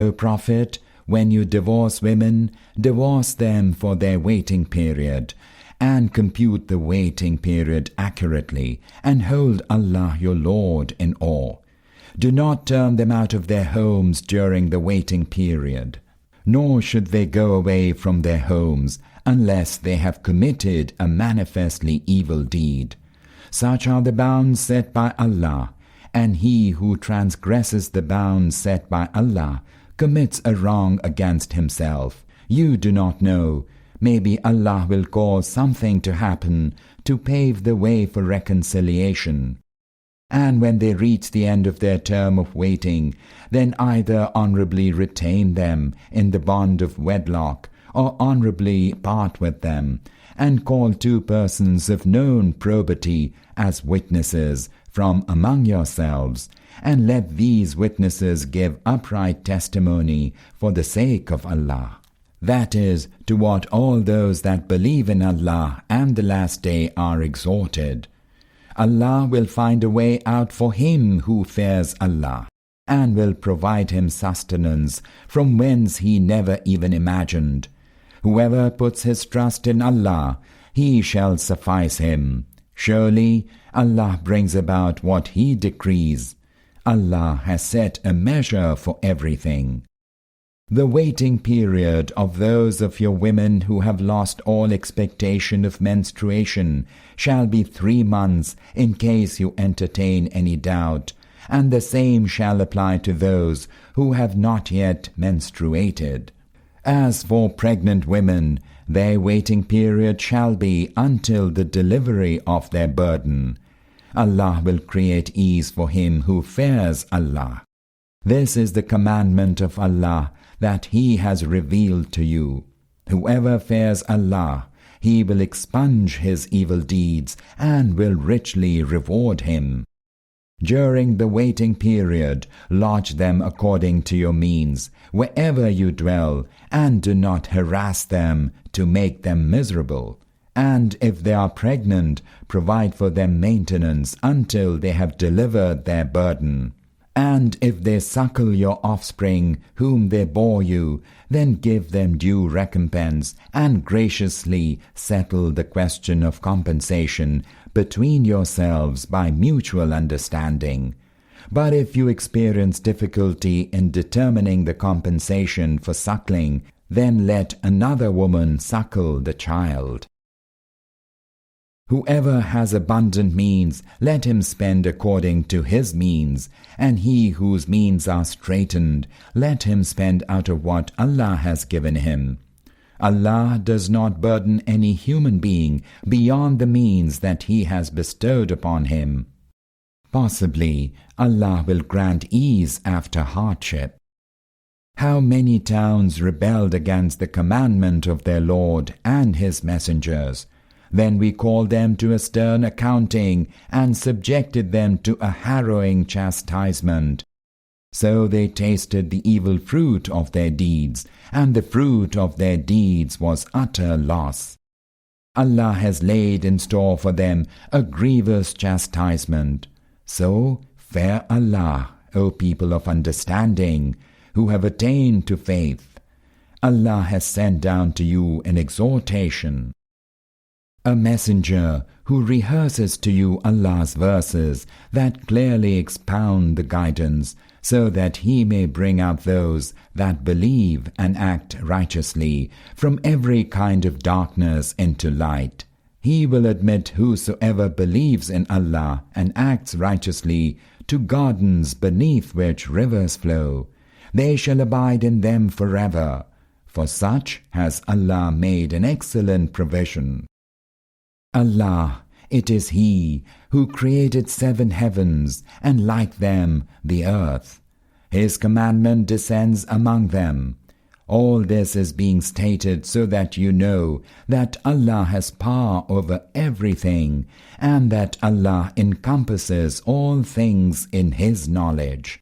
O Prophet, when you divorce women, divorce them for their waiting period, and compute the waiting period accurately, and hold Allah your Lord in awe. Do not turn them out of their homes during the waiting period, nor should they go away from their homes unless they have committed a manifestly evil deed. Such are the bounds set by Allah, and he who transgresses the bounds set by Allah commits a wrong against himself. You do not know. Maybe Allah will cause something to happen to pave the way for reconciliation. And when they reach the end of their term of waiting, then either honorably retain them in the bond of wedlock, or honorably part with them, and call two persons of known probity as witnesses from among yourselves, and let these witnesses give upright testimony for the sake of Allah. That is, to what all those that believe in Allah and the Last Day are exhorted. Allah will find a way out for him who fears Allah, and will provide him sustenance from whence he never even imagined. Whoever puts his trust in Allah, he shall suffice him. Surely Allah brings about what he decrees. Allah has set a measure for everything. The waiting period of those of your women who have lost all expectation of menstruation shall be 3 months in case you entertain any doubt, and the same shall apply to those who have not yet menstruated. As for pregnant women, their waiting period shall be until the delivery of their burden. Allah will create ease for him who fears Allah. This is the commandment of Allah that he has revealed to you. Whoever fears Allah, he will expunge his evil deeds and will richly reward him. During the waiting period, lodge them according to your means, wherever you dwell, and do not harass them to make them miserable. And if they are pregnant, provide for them maintenance until they have delivered their burden. And if they suckle your offspring whom they bore you, then give them due recompense, and graciously settle the question of compensation between yourselves by mutual understanding. But if you experience difficulty in determining the compensation for suckling, then let another woman suckle the child. Whoever has abundant means, let him spend according to his means, and he whose means are straitened, let him spend out of what Allah has given him. Allah does not burden any human being beyond the means that he has bestowed upon him. Possibly, Allah will grant ease after hardship. How many towns rebelled against the commandment of their Lord and his messengers! Then we called them to a stern accounting and subjected them to a harrowing chastisement. So they tasted the evil fruit of their deeds, and the fruit of their deeds was utter loss. Allah has laid in store for them a grievous chastisement. So fear Allah, O people of understanding, who have attained to faith. Allah has sent down to you an exhortation. A messenger who rehearses to you Allah's verses that clearly expound the guidance, so that he may bring out those that believe and act righteously from every kind of darkness into light. He will admit whosoever believes in Allah and acts righteously to gardens beneath which rivers flow. They shall abide in them forever. For such has Allah made an excellent provision. Allah, it is He who created 7 heavens, and like them the earth. His commandment descends among them. All this is being stated so that you know that Allah has power over everything, and that Allah encompasses all things in His knowledge.